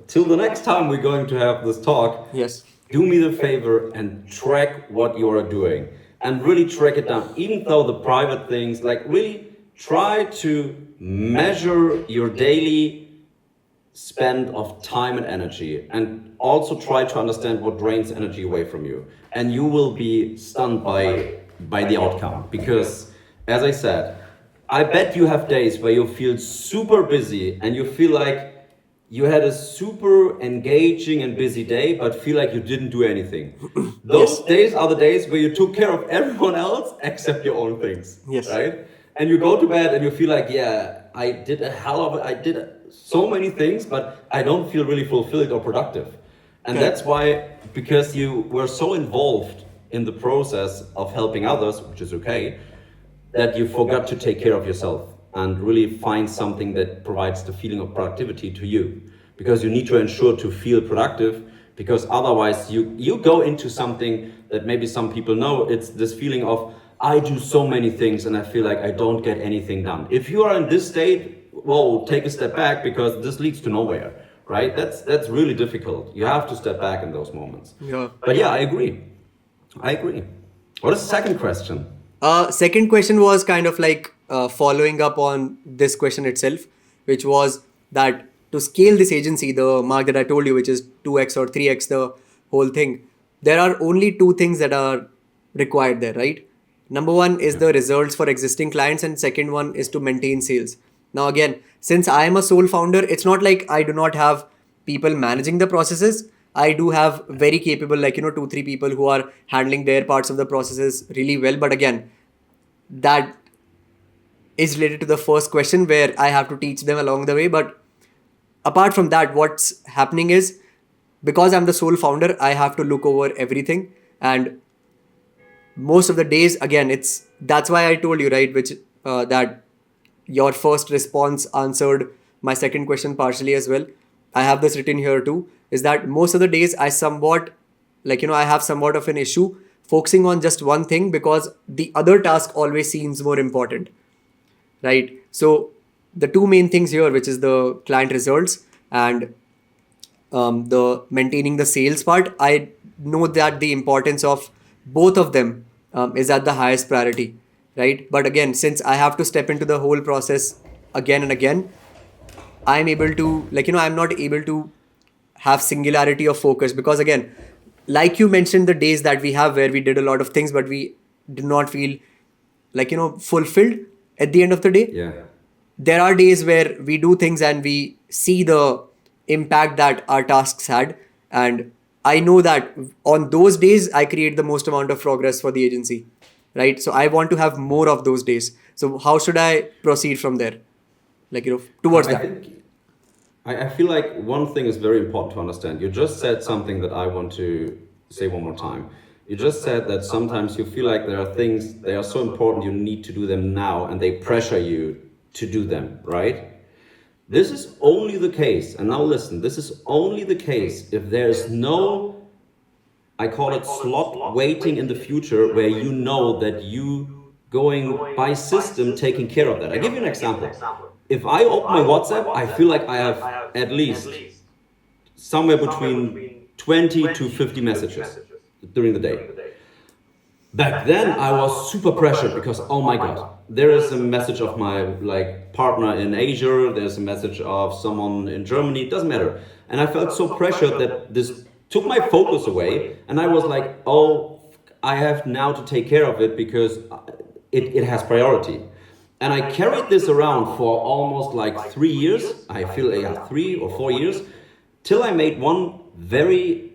Till the next time we're going to have this talk, Yes. do me the favor and track what you are doing, and really track it down. Even though the private things, like really try to measure your daily spend of time and energy, and also try to understand what drains energy away from you, and you will be stunned by the outcome. Because as I said, I bet you have days where you feel super busy and you feel like you had a super engaging and busy day, but feel like you didn't do anything. Yes. Those days are the days where you took care of everyone else except your own things, Yes. right? And you go to bed and you feel like, yeah, I did a hell of it. I did so many things, but I don't feel really fulfilled or productive. And Correct. that's why, because you were so involved in the process of helping others, which is okay, that you forgot to take care of yourself and really find something that provides the feeling of productivity to you, because you need to ensure to feel productive, because otherwise you go into something that maybe some people know. It's this feeling of, I do so many things and I feel like I don't get anything done. If you are in this state, well, take a step back, because this leads to nowhere, right? That's really difficult. You have to step back in those moments. Yeah. But yeah, I agree. What is the second question? Second question was kind of like following up on this question itself, which was that to scale this agency, the mark that I told you, which is 2x or 3x the whole thing, there are only two things that are required there, right? Number one is the results for existing clients, and second one is to maintain sales. Now, again, since I am a sole founder, it's not like I do not have people managing the processes. I do have very capable, like, 2, 3 people who are handling their parts of the processes really well. But again, that is related to the first question where I have to teach them along the way. But apart from that, what's happening is, because I'm the sole founder, I have to look over everything. And most of the days, again, that's why I told you, right, which that your first response answered my second question partially as well. I have this written here too, is that most of the days I somewhat, like, I have somewhat of an issue focusing on just one thing, because the other task always seems more important, right? So the two main things here, which is the client results and the maintaining the sales part, I know that the importance of both of them is at the highest priority, right? But again, since I have to step into the whole process again and again, I'm able to, like, I'm not able to have singularity of focus, because again, like you mentioned, the days that we have where we did a lot of things, but we did not feel like, fulfilled at the end of the day. Yeah. There are days where we do things and we see the impact that our tasks had. And I know that on those days, I create the most amount of progress for the agency, right? So I want to have more of those days. So how should I proceed from there? Like, towards I that. think I feel like one thing is very important to understand. You just said something that I want to say one more time. You just said that sometimes you feel like there are things, they are so important, you need to do them now, and they pressure you to do them, right? This is only the case, and now listen, this is only the case if there is no, I call it slot waiting in the future, where you know that you going by system taking care of that. I give you an example. If I open my WhatsApp, I feel like I have at least somewhere between 20 to 50 messages during the day. Back then I was super pressured, because oh my god, there is a message of my like partner in Asia, there's a message of someone in Germany, it doesn't matter. And I felt so pressured that this took my focus away, and I was like, oh, I have now to take care of it, because it has priority. And I carried this around for almost like 3 years. I feel 3 or 4 years, till I made one very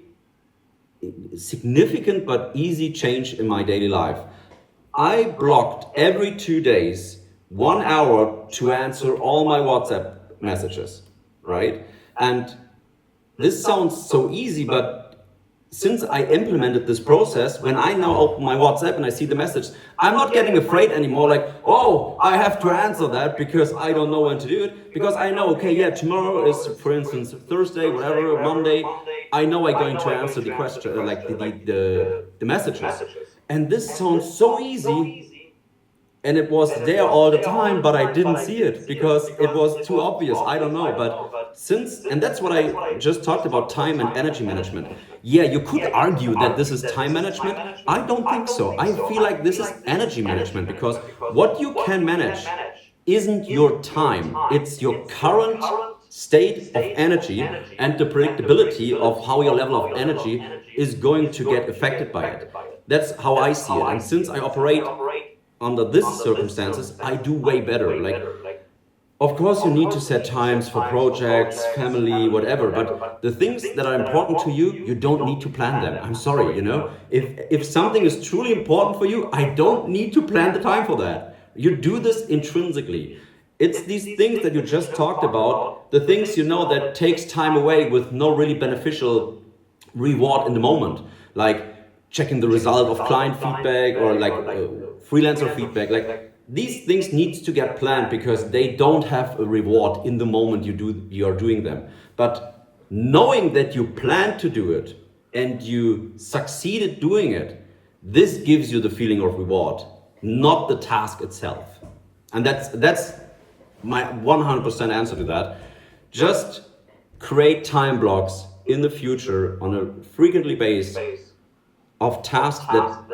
significant but easy change in my daily life. I blocked every 2 days 1 hour to answer all my WhatsApp messages, right? And this sounds so easy, but since I implemented this process, when I now open my WhatsApp and I see the message, I'm not getting afraid anymore, like, oh, I have to answer that because I don't know when to do it. Because I know, okay, yeah, tomorrow is, for instance, Thursday, whatever, Monday, I know I'm going to answer the question, like the messages. And this sounds so easy, and it was there all the time, but I didn't see it because it was too obvious. I don't know, but since, and that's what I just talked about, time and energy management. Yeah, you could argue that this is time management. I don't think so. I feel like this is energy management, because what you can manage isn't your time, it's your current state of energy and the predictability of how your level of energy is going to get affected by it. That's how I see it. And since I operate under these circumstances, I do way better. Like, Of course, you need to set times for projects, family, whatever. But the things that are important to you, you don't need to plan them. I'm sorry, you know. If something is truly important for you, I don't need to plan the time for that. You do this intrinsically. It's these things that you just talked about, the things you know that takes time away with no really beneficial reward in the moment, like checking the result of client feedback or like freelancer feedback. Like these things needs to get planned because they don't have a reward in the moment you are doing them. But knowing that you plan to do it and you succeeded doing it, this gives you the feeling of reward, not the task itself. And that's my 100% answer to that. Just create time blocks in the future on a frequently basis of tasks that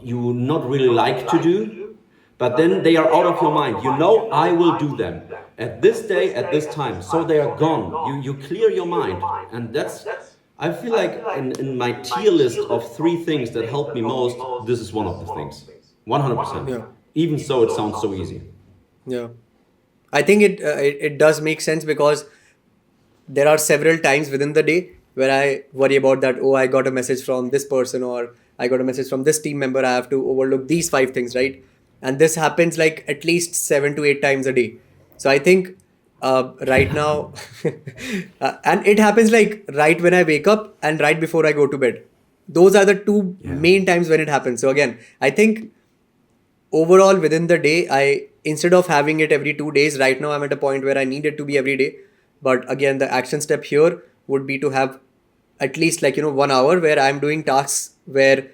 you not really like to do, but then they are out of your mind. You know, I will do them at this day, at this time. So they are gone. You clear your mind. And that's, I feel like in my tier list of 3 things that help me most, this is one of the things. 100%. Yeah. Even so, it sounds so easy. Yeah. I think it does make sense because there are several times within the day where I worry about that, oh, I got a message from this person or I got a message from this team member. I have to overlook these 5 things, right? And this happens like at least 7 to 8 times a day. So I think right now, and it happens like right when I wake up and right before I go to bed. Those are the two main times when it happens. So again, I think overall within the day, I instead of having it every 2 days, right now I'm at a point where I need it to be every day. But again, the action step here would be to have at least 1 hour where I'm doing tasks where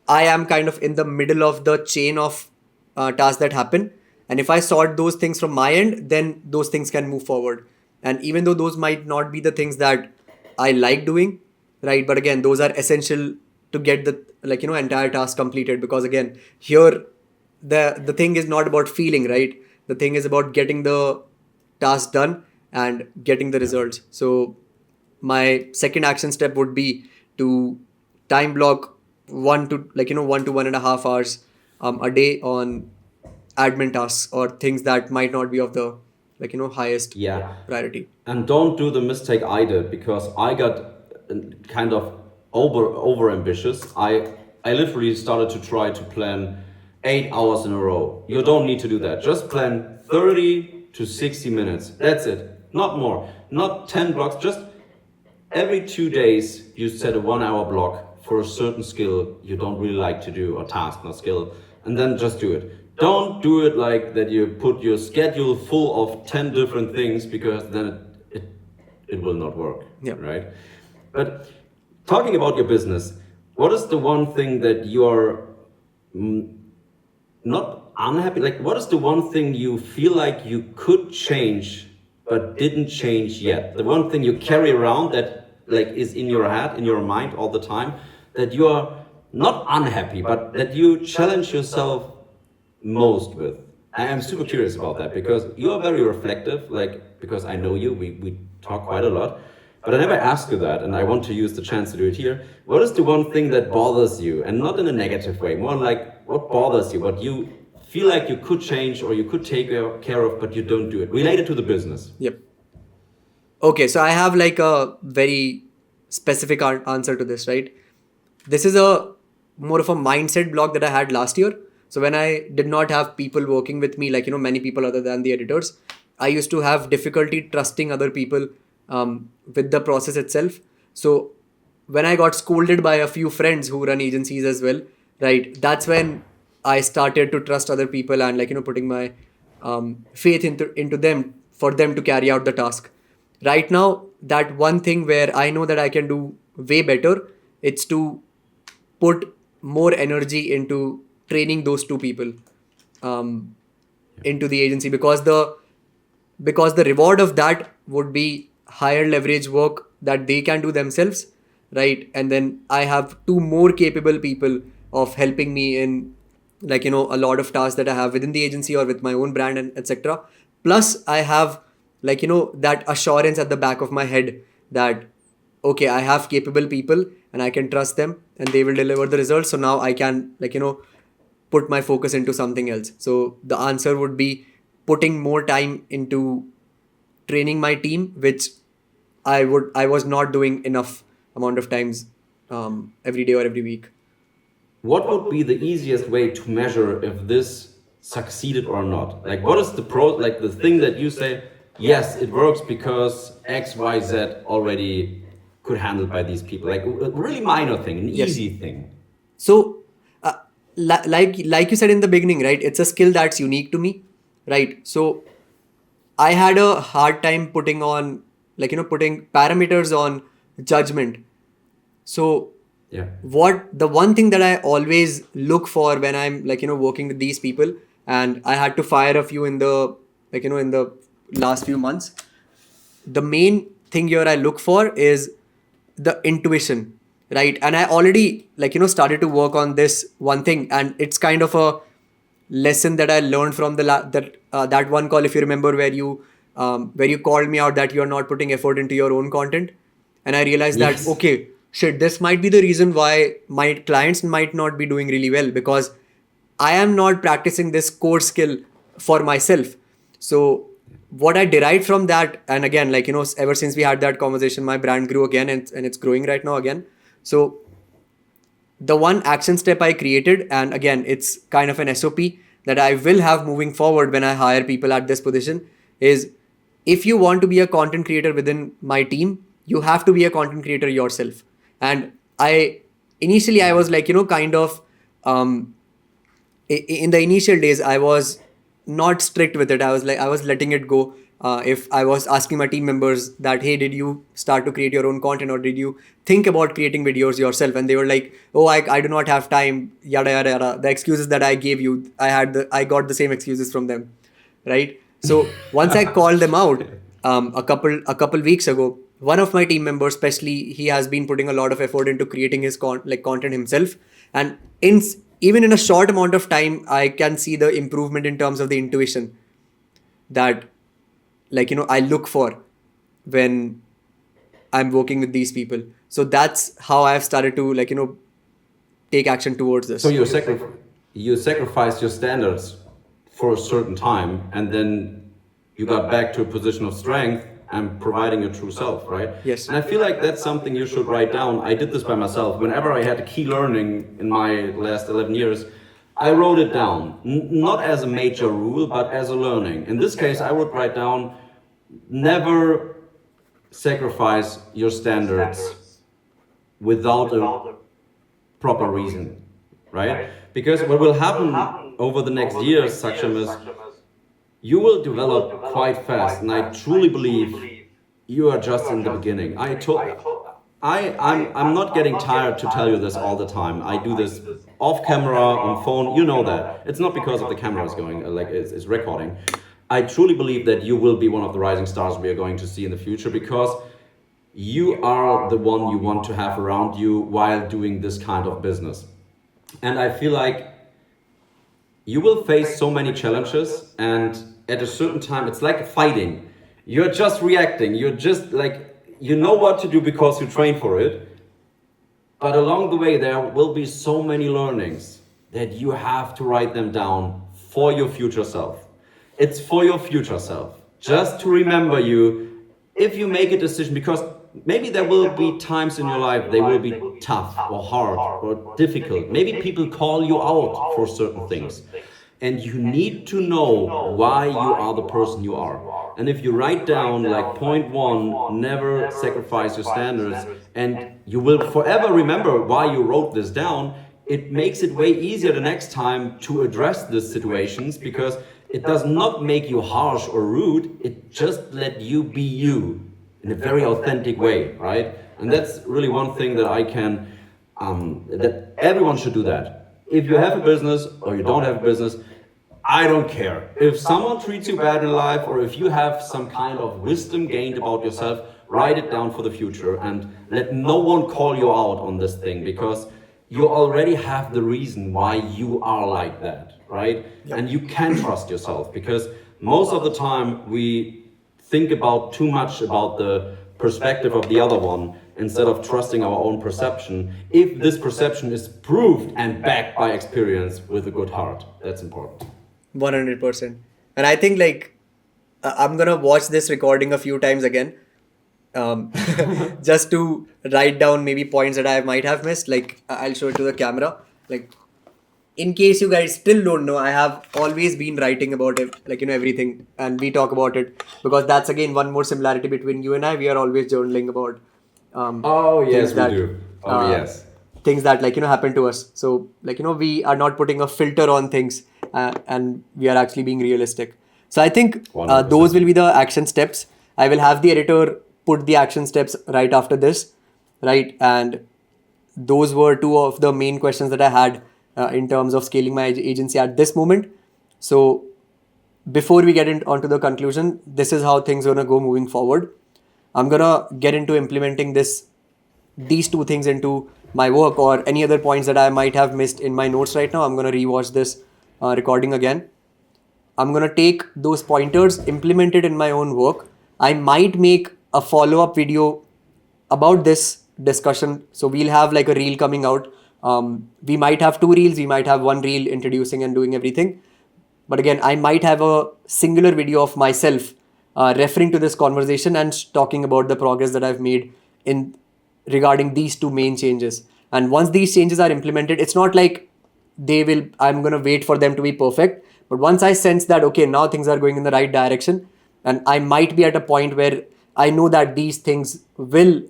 I am kind of in the middle of the chain of tasks that happen. And if I sort those things from my end, then those things can move forward. And even though those might not be the things that I like doing, right? But again, those are essential to get the entire task completed. Because again, here the thing is not about feeling, right? The thing is about getting the task done and getting the results. So my second action step would be to time block 1 to 1.5 hours a day on admin tasks or things that might not be of the highest priority. And don't do the mistake I did, because I got kind of over ambitious. I literally started to try to plan 8 hours in a row. You don't need to do that. Just plan 30 to 60 minutes. That's it. Not more. Not 10 blocks. Just every 2 days you set a 1 hour block for a certain skill you don't really like to do, or task, not skill, and then just do it. Don't do it like that you put your schedule full of 10 different things, because then it will not work. Yeah. Right? But talking about your business, what is the one thing that you are not unhappy? Like, what is the one thing you feel like you could change but didn't change yet? The one thing you carry around that like is in your head, in your mind all the time, that you are not unhappy, but that you challenge yourself most with. I am super curious about that, because you are very reflective, like, because I know you, we talk quite a lot, but I never ask you that, and I want to use the chance to do it here. What is the one thing that bothers you, and not in a negative way, more like what bothers you, what you feel like you could change or you could take care of, but you don't do it, related to the business? Yep. Okay, so I have like a very specific answer to this, right? This is a more of a mindset block that I had last year. So when I did not have people working with me, many people other than the editors, I used to have difficulty trusting other people with the process itself. So when I got scolded by a few friends who run agencies as well, right? That's when I started to trust other people and putting my faith into them for them to carry out the task. Right now, that one thing where I know that I can do way better, it's to put more energy into training those two people into the agency, because the reward of that would be higher leverage work that they can do themselves, right? And then I have 2 more capable people of helping me in a lot of tasks that I have within the agency or with my own brand and etc. Plus I have that assurance at the back of my head that okay, I have capable people and I can trust them and they will deliver the results. So now I can put my focus into something else. So the answer would be putting more time into training my team, which I was not doing enough amount of times every day or every week. What would be the easiest way to measure if this succeeded or not? Like, what is the like the thing that you say, yes, it works because X, Y, Z already could handle by these people? Like a really minor thing, an Yes. easy thing. So, like you said in the beginning, right? It's a skill that's unique to me, right? So, I had a hard time putting on, putting parameters on judgment. So, Yeah. what the one thing that I always look for when I'm working with these people, and I had to fire a few in the in the last few months. The main thing here I look for is the intuition, right? And I already started to work on this one thing, and it's kind of a lesson that I learned from that one call, if you remember, where you called me out that you're not putting effort into your own content. And I realized that, Yes. okay, shit, this might be the reason why my clients might not be doing really well, because I am not practicing this core skill for myself. So what I derived from that, and again, ever since we had that conversation, my brand grew again, and it's growing right now again. So the one action step I created, and again, it's kind of an SOP that I will have moving forward when I hire people at this position, is if you want to be a content creator within my team, you have to be a content creator yourself. And initially I was kind of, in the initial days, I was not strict with it. I was letting it go. If I was asking my team members that, hey, did you start to create your own content, or did you think about creating videos yourself? And they were like, oh, I do not have time, yada yada yada. The excuses that I gave you, I got the same excuses from them, right? So once I called them out, a couple weeks ago, one of my team members, especially, he has been putting a lot of effort into creating his content himself, and even in a short amount of time, I can see the improvement in terms of the intuition that I look for when I'm working with these people. So that's how I've started to take action towards this. So you sacrificed your standards for a certain time, and then you got back to a position of strength and providing your true self, right? Yes. And I feel like that's something you should write down. I did this by myself. Whenever I had a key learning in my last 11 years, I wrote it down, not as a major rule, but as a learning. In this case, I would write down, never sacrifice your standards without a proper reason, right? Because what will happen over the next years, Sakam, is you will develop quite fast, and I truly believe you are just in the beginning. I'm not getting tired to tell you this all the time. I do this off camera, on phone. You know that. It's not because of the camera is going, it's recording. I truly believe that you will be one of the rising stars we are going to see in the future, because you are the one you want to have around you while doing this kind of business. And I feel like you will face so many challenges, and at a certain time, it's like fighting. You're just reacting. You're just you know what to do because you train for it. But along the way, there will be so many learnings that you have to write them down for your future self. It's for your future self. Just to remember you, if you make a decision, because maybe there will be times in your life they will be tough or hard or difficult. Maybe people call you out for certain things. And you need to know why you are the person you are. And if you write down point one, never sacrifice your standards, and you will forever remember why you wrote this down, it makes it way easier the next time to address these situations, because it does not make you harsh or rude. It just let you be you in a very authentic way, right? And that's really one thing that I can, that everyone should do that. If you have a business or you don't have a business, I don't care. If someone treats you bad in life, or if you have some kind of wisdom gained about yourself, write it down for the future and let no one call you out on this thing, because you already have the reason why you are like that, right? Yep. And you can trust yourself, because most of the time we think about too much about the perspective of the other one instead of trusting our own perception, if this perception is proved and backed by experience with a good heart. That's important. 100%. And I think like I'm gonna watch this recording a few times again, um, just to write down maybe points that I might have missed. Like I'll show it to the camera. Like in case you guys still don't know, I have always been writing about it, like everything, and we talk about it because that's again one more similarity between you and I. We are always journaling about Oh, things yes, we that do. Oh, yes. things that like happen to us. So like we are not putting a filter on things, and we are actually being realistic. So I think those 100%. will be the action steps. I will have the editor put the action steps right after this, right? And those were two of the main questions that I had in terms of scaling my agency at this moment. So before we get onto the conclusion, this is how things are gonna go moving forward. I'm gonna get into implementing these two things into my work, or any other points that I might have missed in my notes right now. I'm gonna rewatch this recording again. I'm gonna take those pointers, implement it in my own work. I might make a follow-up video about this discussion. So we'll have like a reel coming out. We might have two reels, we might have one reel introducing and doing everything. But again, I might have a singular video of myself referring to this conversation and talking about the progress that I've made in regarding these two main changes. And once these changes are implemented, it's not like I'm going to wait for them to be perfect. But once I sense that, okay, now things are going in the right direction, and I might be at a point where I know that these things will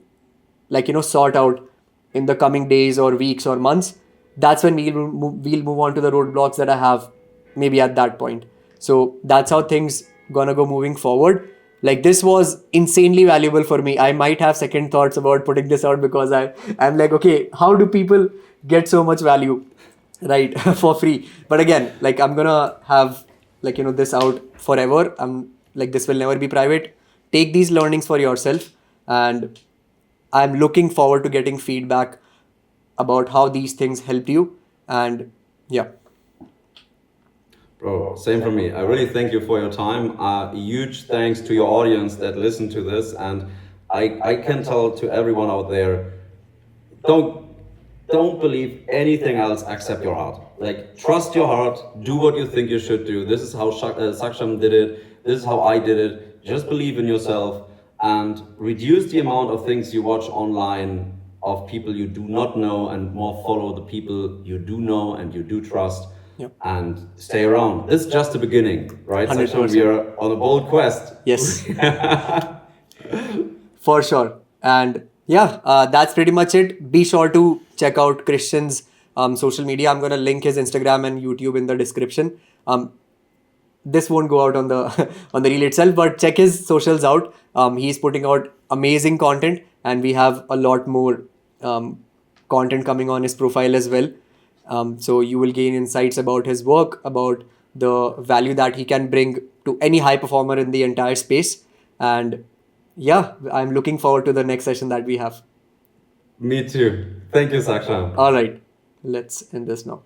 sort out in the coming days or weeks or months, that's when we'll move on to the roadblocks that I have maybe at that point. So that's how things gonna go moving forward. Like this was insanely valuable for me. I might have second thoughts about putting this out because I'm like, okay, how do people get so much value, right, for free? But again, like I'm gonna have this out forever. I'm like, this will never be private. Take these learnings for yourself, and I'm looking forward to getting feedback about how these things helped you. And yeah. Bro, same for me. I really thank you for your time. Huge thanks to your audience that listened to this. And I can tell to everyone out there, don't don't believe anything else except your heart. Like, trust your heart, do what you think you should do. This is how Saksham did it. This is how I did it. Just believe in yourself and reduce the amount of things you watch online of people you do not know, and more follow the people you do know and you do trust. Yep. And stay around. This is just the beginning, right? Saksham, we are on a bold quest. Yes. For sure. And yeah, that's pretty much it. Be sure to check out Christian's social media. I'm gonna link his Instagram and YouTube in the description. This won't go out on the on the reel itself, but check his socials out. He's putting out amazing content, and we have a lot more content coming on his profile as well. So you will gain insights about his work, about the value that he can bring to any high performer in the entire space. And yeah, I'm looking forward to the next session that we have. Me too. Thank you, Saksham. All right, let's end this now.